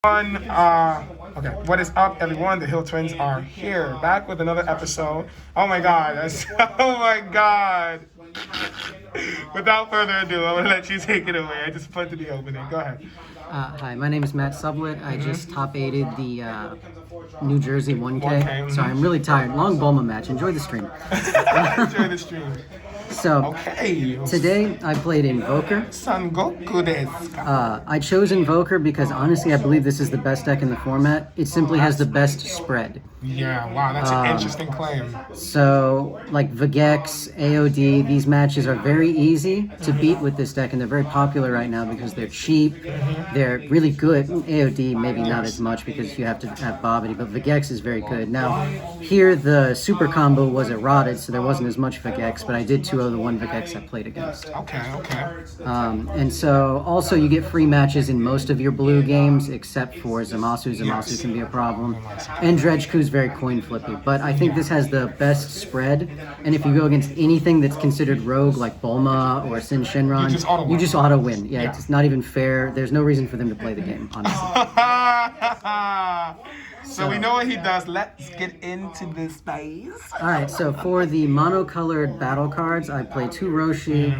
Okay, what is up, everyone? The Hill Twins are here, back with another episode. Oh my god, oh my god. Without further ado, I'm gonna let you take it away. I just put to the opening. Go ahead. Hi, my name is Matt Sublet. I just top aided the New Jersey 1K, so I'm really tired. Long Bulma match. Enjoy the stream. Enjoy the stream. So, Okay. today I played Invoker. Son Goku desu ka? I chose Invoker because honestly I believe this is the best deck in the format. It simply has the best spread. Yeah, wow, that's an interesting claim. So, like Vegex, AOD, these matches are very easy to beat with this deck, and they're very popular right now because they're cheap, they're really good. AOD, maybe not as much because you have to have Bobbity, but Vegex is very good. Now, here the super combo was eroded, so there wasn't as much Vegex, but I did 2-0 the one Vegex I played against. Okay. And so, also you get free matches in most of your blue games, except for Zamasu. Zamasu can be a problem. And Dredgecu's very coin flippy, but I think this has the best spread, and if you go against anything that's considered rogue, like Bulma or Sin Shenron, you just auto win. Yeah, it's not even fair. There's no reason for them to play the game, honestly. So we know what he does. Let's get into this space. Alright, so for the monocolored battle cards, I play 2 Roshi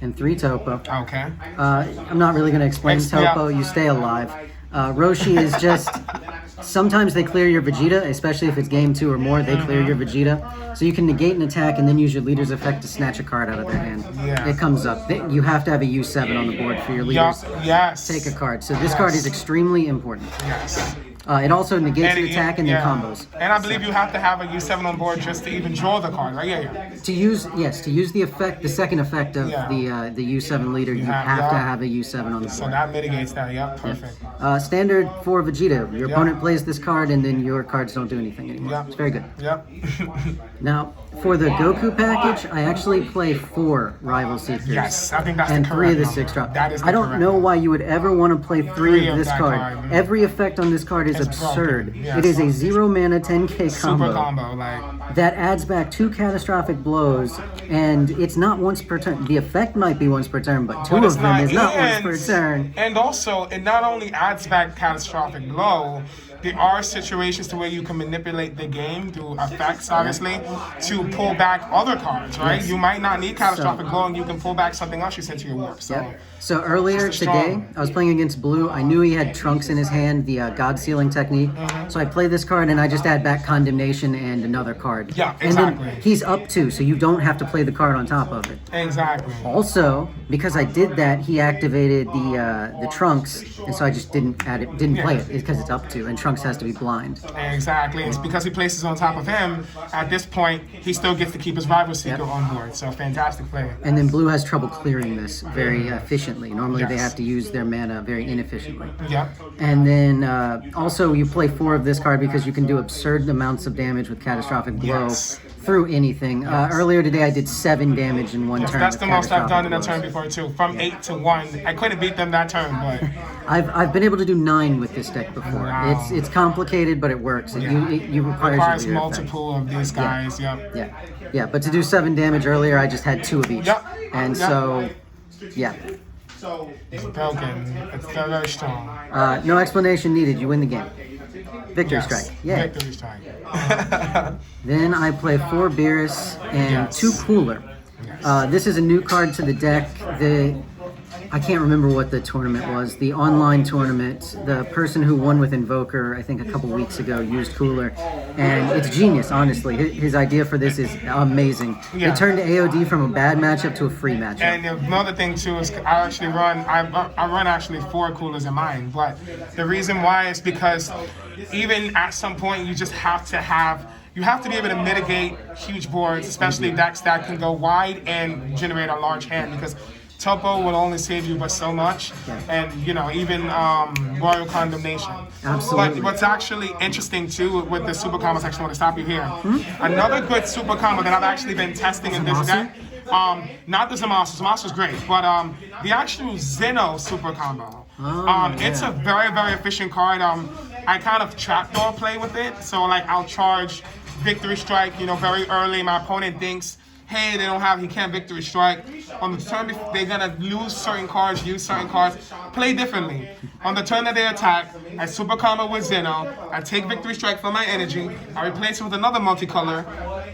and 3 Topo. Okay. I'm not really going to explain Topo, you stay alive. Roshi is just, sometimes they clear your Vegeta, especially if it's game 2 or more, they clear your Vegeta. So you can negate an attack and then use your leader's effect to snatch a card out of their hand. Yeah. It comes up. You have to have a U7 on the board for your leaders. Yes. Take a card. So this card is extremely important. Yes. It also negates an attack and then combos. And I believe you have to have a U7 on board just to even draw the card, right? Yeah. To use the effect, the second effect of the U7 leader, you have to have a U7 on the board. So that mitigates that. Yep, perfect. Standard for Vegeta. Your opponent plays this card, and then your cards don't do anything anymore. Yep. It's very good. Yep. Now, for the Goku package, I actually play 4 Rival Seekers. Yes, I think that's and the 3 of the correct 6 drop. That is the I don't correct know number. why you would ever want to play 3 of this that card. card. Every effect on this card is It's absurd. broken, yes. It is a 0 mana 10k Super combo, like. that adds back 2 catastrophic blows, and it's not once per turn. The effect might be once per turn, but 2 of them is not once per turn. And also, it not only adds back catastrophic blow, there are situations to where you can manipulate the game through effects, obviously, to pull back other cards, right? Yes. You might not need catastrophic blow, and you can pull back something else you sent to your warp. So. So earlier today, I was playing against Blue. I knew he had Trunks in his hand, the God Sealing technique. So I play this card, and I just add back Condemnation and another card. Yeah, exactly. And then he's up 2, so you don't have to play the card on top of it. Exactly. Also, because I did that, he activated the Trunks, and so I just didn't play it because it's up 2, and Trunks has to be blind. Exactly. It's because he places on top of him. At this point, he still gets to keep his Rival Seeker on board. So fantastic play. And then Blue has trouble clearing this very efficiently. Normally they have to use their mana very inefficiently. Yep. And then also you play 4 of this card because you can do absurd amounts of damage with Catastrophic Blow through anything. Earlier today I did 7 damage in one turn. That's the most I've done in a blows. turn before too. From 8 to 1. I couldn't beat them that turn, but I've been able to do 9 with this deck before. Wow. It's complicated, but it works. It requires your leader multiple of these guys. Yep. Yeah, but to do 7 damage earlier, I just had 2 of each. Yep. And so, yeah. It's broken. It's very, very strong. No explanation needed. You win the game. Victory strike. Yay. Victory strike. Then I play 4 Beerus and 2 Cooler. This is a new card to the deck. I can't remember what the tournament was. The online tournament, the person who won with Invoker, I think a couple weeks ago, used Cooler. And it's genius, honestly. His idea for this is amazing. Yeah. It turned AOD from a bad matchup to a free matchup. And another thing too is I run actually 4 coolers in mine, but the reason why is because even at some point you just have to be able to mitigate huge boards, especially decks that can go wide and generate a large hand, because Topo will only save you but so much, and even Royal Condemnation. Absolutely. But what's actually interesting too with the super combos, I actually want to stop you here. Another good super combo that I've actually been testing in this deck, not the Zamasu. Zamasu's great, but the actual Zeno super combo. It's a very, very efficient card. I kind of trapdoor play with it, so like I'll charge Victory Strike, very early. My opponent thinks hey, he can't victory strike. On the turn, they're gonna lose certain cards, use certain cards, play differently. On the turn that they attack, I super combo with Zeno. I take victory strike from my energy. I replace it with another multicolor.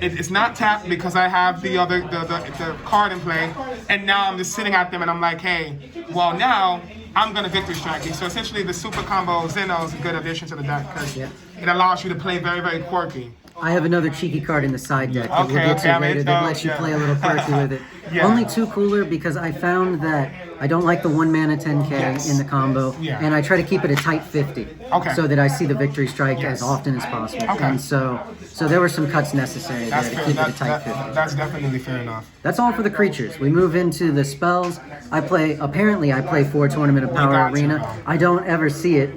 It's not tapped because I have the card in play, and now I'm just sitting at them, and I'm like, hey, well now I'm gonna victory strike you. So essentially, the super combo Zeno is a good addition to the deck because it allows you to play very, very quirky. I have another cheeky card in the side deck that we'll get to later that lets you play a little quirky with it. Only 2 cooler because I found that I don't like the 1 mana 10k in the combo, and I try to keep it a tight 50 so that I see the victory strike as often as possible. And so there were some cuts necessary there to keep it a tight 50. That's definitely fair enough. That's all for the creatures. We move into the spells. I play 4 Tournament of Power Arena. I don't ever see it.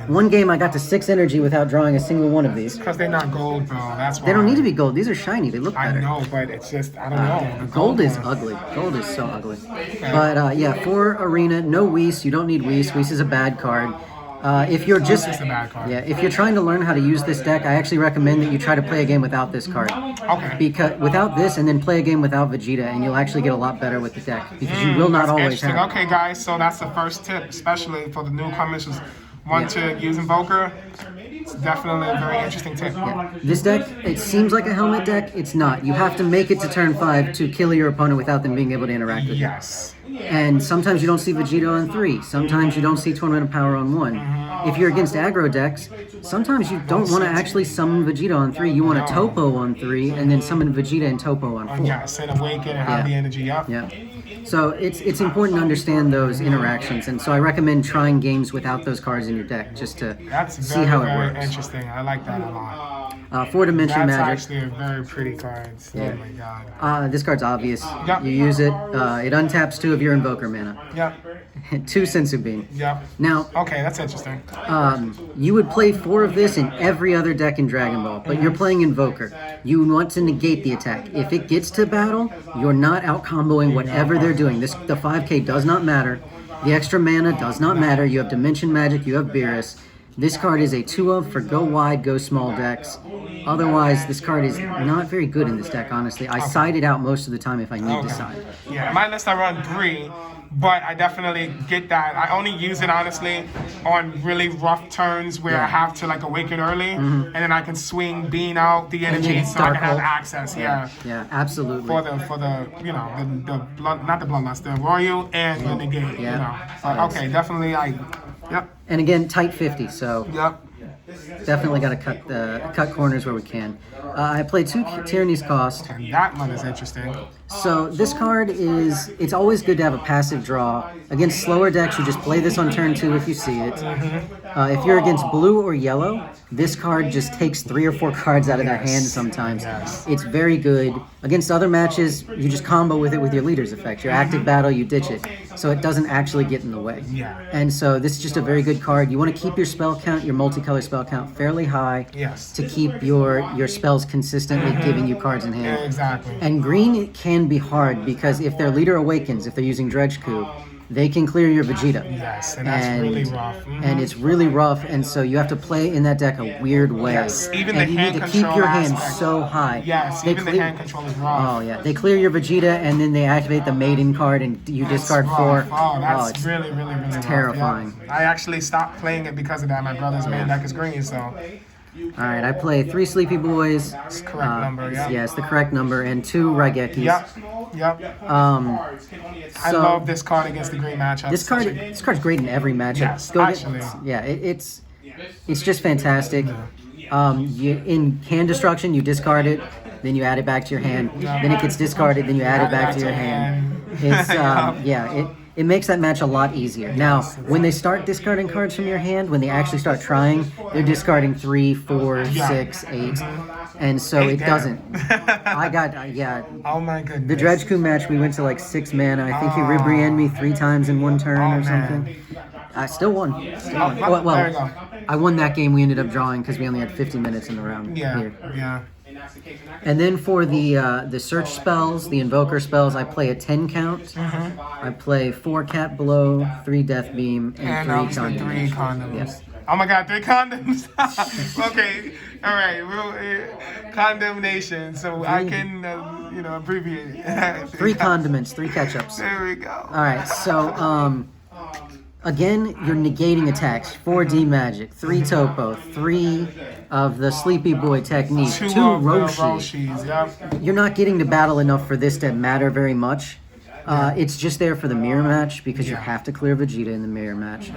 One game I got to 6 energy without drawing a single one of these. Because they're not gold, bro. That's why. They don't need to be gold. These are shiny. They look better. I know, but it's just, I don't know. Gold is ugly. Gold is so ugly. But for Arena, no Whis. You don't need Whis. Whis is a bad card. If you're just if you're trying to learn how to use this deck, I actually recommend that you try to play a game without this card. Because without this, and then play a game without Vegeta, and you'll actually get a lot better with the deck because you will not always have it. Okay, guys, so that's the first tip, especially for the newcomers who want to use Invoker. It's definitely a very interesting tip. This deck, it seems like a helmet deck. It's not. You have to make it to turn 5 to kill your opponent without them being able to interact with you. And sometimes you don't see Vegeta on 3. Sometimes you don't see Tournament of Power on 1. If you're against aggro decks, sometimes you don't want to actually summon Vegeta on 3. You want to Topo on 3 and then summon Vegeta and Topo on 4. And awaken and have the energy up. So it's important to understand those interactions, and so I recommend trying games without those cards in your deck just to see how it works. Interesting. I like that a lot. 4-dimension magic. That's actually a very pretty card. Oh my god. This card's obvious. You use it. It untaps 2 of your Invoker mana. 2 Sensu Bean. Now. Okay, that's interesting. You would play 4 of this in every other deck in Dragon Ball, but you're playing Invoker. You want to negate the attack. If it gets to battle, you're not out comboing whatever they're doing. The 5k does not matter. The extra mana does not matter. You have Dimension Magic. You have Beerus. This card is a 2-of for go wide, go small decks. Otherwise, this card is not very good in this deck, honestly. I side it out most of the time if I need to side. In my list I run 3, but I definitely get that. I only use it, honestly, on really rough turns where I have to, like, awaken early, and then I can swing Bean out the energy so I can have access. Yeah, absolutely. For the the not the Bloodlust, the Royal and the Negate, you know. Okay, definitely, And again, tight 50, so definitely got to cut corners where we can. I played 2 Tyranny's Cost. And that one is interesting. So this card it's always good to have a passive draw. Against slower decks, you just play this on turn 2 if you see it. If you're against blue or yellow, this card just takes 3 or 4 cards out of their hand sometimes. It's very good. Against other matches, you just combo with it with your leader's effect. Your active battle, you ditch it. So it doesn't actually get in the way. And so this is just a very good card. You want to keep your spell count, your multicolor spell count fairly high to keep your spells consistently giving you cards in hand. And green can be hard because if their leader awakens, if they're using Dredge Coup, they can clear your Vegeta. And that's really rough. And it's really rough, and so you have to play in that deck a weird way. Even and the you hand need to keep your hand aspect. So high. Even the hand control is rough. They clear your Vegeta, and then they activate the Maiden card, and you discard 4. That's really rough. Terrifying. I actually stopped playing it because of that. My brother's main deck is green, so... Alright, I play 3 Sleepy Boys. It's the correct number, Yes, the correct number, and 2 Raigekis. I love this card against the green matchup. This card's great in every matchup. It's just fantastic. In hand destruction, you discard it, then you add it back to your hand. Then it gets discarded, then you add it back to your hand. It's it makes that match a lot easier. Now, when they start discarding cards from your hand, when they actually start trying, they're discarding 3, 4, 6, 8. And so it doesn't. I got, Oh my goodness. The Dredge Coup match, we went to like 6 mana. I think he Ribrienned me 3 times in one turn or something. I still won. Well, there you go. I won that game. We ended up drawing because we only had 50 minutes in the round here. And then for the search spells, the invoker spells, I play a 10 count. I play 4 Cat Blow, 3 Death Beam, and 3 Condemnation. Condoms. Oh my God, 3 condoms. Okay, all right, condemnation. So I can, abbreviate it. 3 condiments, 3 ketchups. There we go. All right, so again, you're negating attacks. 4D magic, 3 topo, 3 of the Sleepy Boy technique, 2 of the Roshi. Roshis, yep. You're not getting to battle enough for this to matter very much. It's just there for the mirror match because you have to clear Vegeta in the mirror match.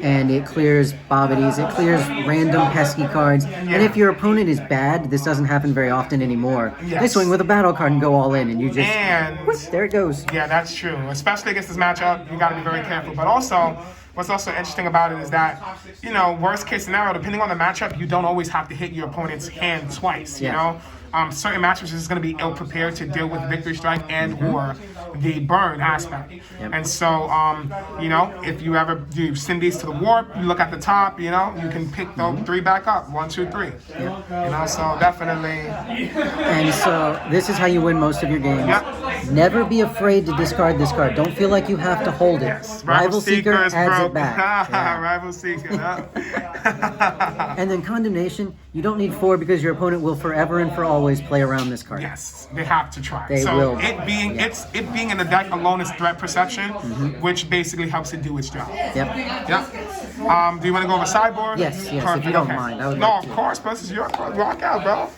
And it clears Babidis, it clears random pesky cards. And if your opponent is bad, this doesn't happen very often anymore. They swing with a battle card and go all in, and you just, whoop, there it goes. Yeah, that's true. Especially against this matchup, you got to be very careful. But also, what's also interesting about it is that, worst case scenario, depending on the matchup, you don't always have to hit your opponent's hand twice, you know? Certain matches is going to be ill-prepared to deal with Victory Strike and or the burn aspect. And so, if you ever do send these to the warp, you look at the top, you can pick those 3 back up. 1, 2, 3. So definitely. And so this is how you win most of your games. Never be afraid to discard this card. Don't feel like you have to hold it. Rival Seeker adds it back. Rival Seeker. And then Condemnation, you don't need 4 because your opponent will forever and for always play around this card. Yes, they have to try. They will. It being in the deck alone is threat perception, which basically helps it do its job. Do you want to go over sideboard? Yes, if you don't mind. I would of course, but this is your card. Rock out, bro.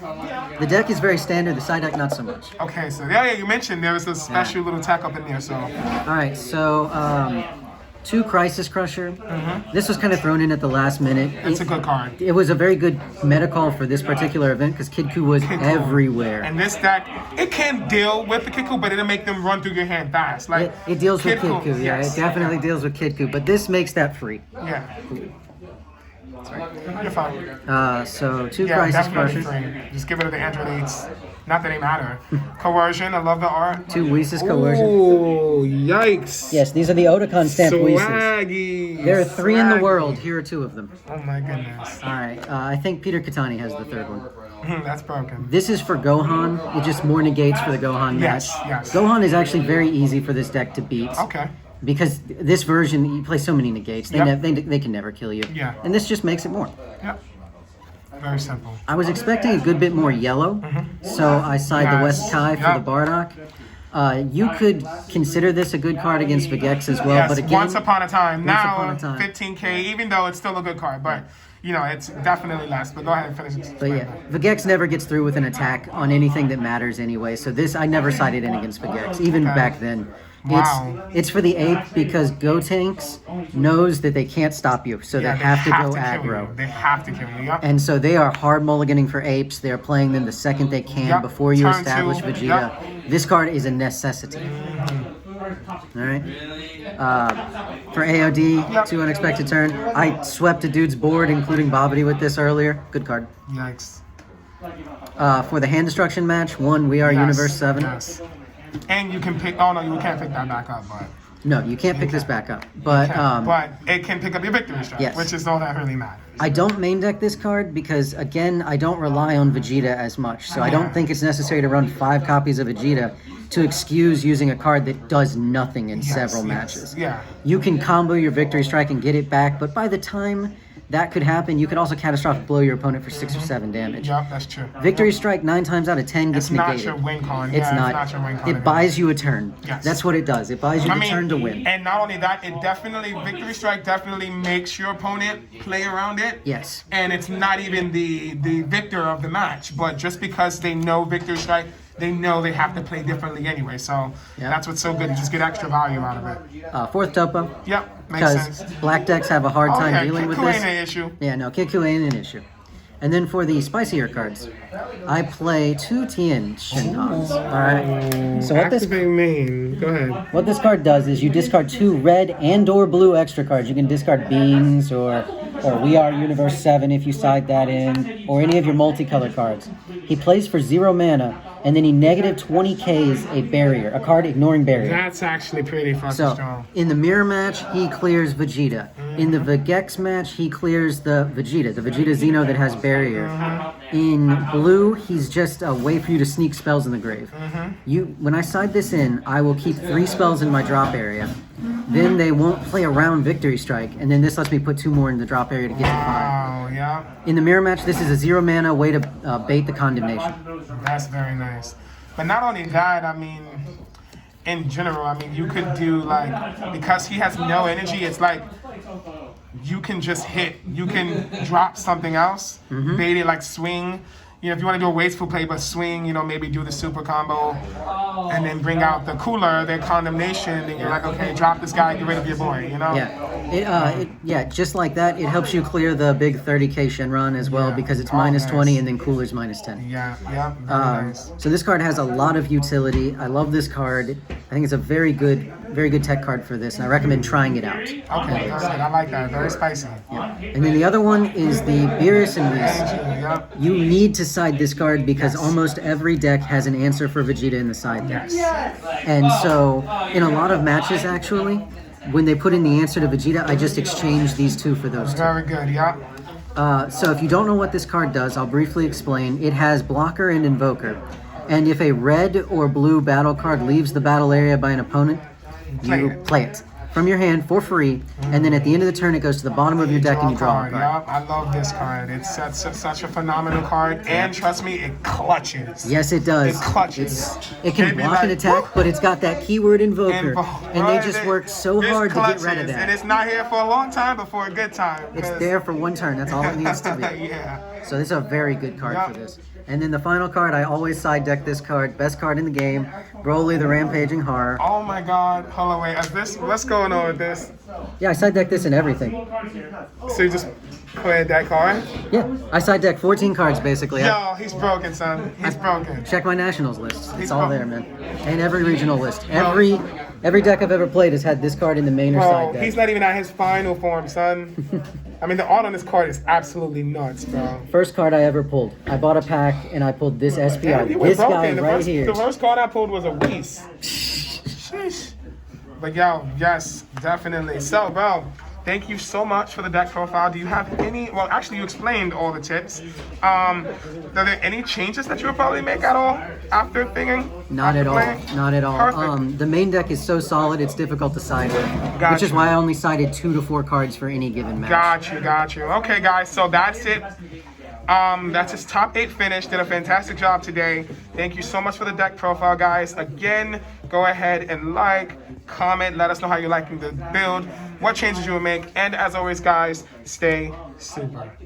The deck is very standard, the side deck not so much. Okay, so you mentioned there was a special little tech up in there, so. Alright, so 2 Crisis Crusher. This was kind of thrown in at the last minute. It's a good card. It was a very good meta call for this particular event because Kid Ku was everywhere. And this deck, it can deal with the Kid Ku, but it'll make them run through your hand fast. Like it deals with Kid Ku, it definitely deals with Kid Ku, but this makes that free. You're fine. So 2 Crisis Crusher. Just give it to the Android 8s. Not that they matter. Coercion, I love the art. 2 Whis Coercion. Oh, yikes. Yes, these are the Otakon stamp Whis. Swaggy. There are 3 in the world. Here are 2 of them. Oh my goodness. Alright, I think Peter Katani has the 3rd one. That's broken. This is for Gohan. It just more negates for the Gohan match. Yes. Gohan is actually very easy for this deck to beat. Okay. Because this version, you play so many negates. They can never kill you. And this just makes it more. Very simple. I was expecting a good bit more yellow, so I side the West Kai for the Bardock. You could consider this a good card against Vegex as well, but again, once upon a time. Now 15k, even though it's still a good card, but it's definitely less. But go ahead and finish it. But Vegex never gets through with an attack on anything that matters anyway. So this, I never sided in against Vegex, even back then. It's for the ape because Gotenks knows that they can't stop you, so they have to go aggro. They have to kill you. And so they are hard mulliganing for apes. They're playing them the second they can before you establish Vegeta. This card is a necessity. Alright. For AOD, 2 unexpected turn. I swept a dude's board, including Babidi with this earlier. Good card. Yikes. For the hand destruction match, 1 We Are Universe 7. And you can pick. Oh no, you can't pick that back up, but. No, you can't pick this back up. But it can pick up your victory strike, which is all that really matters. I don't main deck this card because again, I don't rely on Vegeta as much, so I don't think it's necessary to run 5 copies of Vegeta to excuse using a card that does nothing in several matches. You can combo your victory strike and get it back, but by the time that could happen, you could also catastrophic blow your opponent for 6 or 7 damage. That's true. Victory strike 9 times out of 10 gets negated. It's not your win con. It's not your win con. It buys you a turn. That's what it does. It buys you the turn to win. And not only that, victory strike definitely makes your opponent play around it. Yes. And it's not even the victor of the match, but just because they know victory strike, they know they have to play differently anyway. So that's what's so good. You just get extra value out of it. 4th topo. Makes sense. Because black decks have a hard time dealing with this. Ain't an issue. Yeah, no, Kid Ku ain't an issue. And then for the spicier cards, I play 2 Tien Shinhans. Alright. So what this mean? Go ahead. What this card does is you discard 2 red and or blue extra cards. You can discard Beans or We Are Universe 7 if you side that in, or any of your multicolor cards. He plays for 0 mana, and then he negative 20Ks a barrier, a card ignoring barrier. That's actually pretty fucking strong. In the mirror match, he clears Vegeta. In the Vegex match, he clears the Vegeta Xeno that has barrier. In blue, he's just a way for you to sneak spells in the grave. When I side this in, I will keep 3 spells in my drop area. then they won't play around Victory Strike, and then this lets me put 2 more in the drop area to get to 5. Oh, yeah. In the mirror match, this is a 0 mana way to bait the Condemnation. That's very nice. But not only that, I mean, in general, I mean, you could do like, because he has no energy, it's like you can just hit. You can drop something else, bait it like swing. You know, if you want to do a wasteful play, but swing, you know, maybe do the super combo and then bring out the cooler, their Condemnation, and you're like, okay, drop this guy, get rid of your boy, you know? Yeah, just like that, it helps you clear the big 30k Shenron as well because it's minus 20 and then cooler's minus 10. Yeah, very nice. So this card has a lot of utility. I love this card. I think it's a very good tech card for this, and I recommend trying it out. Okay, good. I like that. Very spicy. Yeah. And then the other one is the Beerus and Whis. You need to side this card because almost every deck has an answer for Vegeta in the side deck. And so, in a lot of matches, actually, when they put in the answer to Vegeta, I just exchange these 2 for those 2. Very good, yeah. So if you don't know what this card does, I'll briefly explain. It has Blocker and Invoker. And if a red or blue battle card leaves the battle area by an opponent, you play it from your hand for free, and then at the end of the turn, it goes to the bottom of your deck and you draw a card. Yeah, I love this card. It's such a phenomenal card, and trust me, it clutches. Yes, it does. It clutches. It can block an attack, but it's got that keyword Invoker, and they just work so hard to get rid of that. And it's not here for a long time, but for a good time. It's there for 1 turn. That's all it needs to be. Yeah. So this is a very good card for this. And then the final card, I always side deck this card. Best card in the game, Broly the Rampaging Horror. Oh my god, hold on, wait, what's going on with this? Yeah, I side deck this in everything. So you just played that card? Yeah, I side deck 14 cards basically. Yo, he's broken, son. He's broken. Check my nationals list. It's all there, man. And every regional list. Every deck I've ever played has had this card in the main or side deck. He's not even at his final form, son. I mean, the art on this card is absolutely nuts, bro. First card I ever pulled. I bought a pack and I pulled this SPR. This guy right here. The first card I pulled was a Whis. Sheesh. But yo, yes, definitely. So, bro, thank you so much for the deck profile. Do you have any, well, actually you explained all the tips. Are there any changes that you would probably make at all after thinking? Not at all. Not at all. Perfect. The main deck is so solid, it's difficult to side with. Which is why I only sided 2 to 4 cards for any given match. Got you. Okay, guys, so that's it. That's his top 8 finish. Did a fantastic job today. Thank you so much for the deck profile, guys. Again, go ahead and like, comment, let us know how you're liking the build, what changes you would make, and as always, guys, stay super.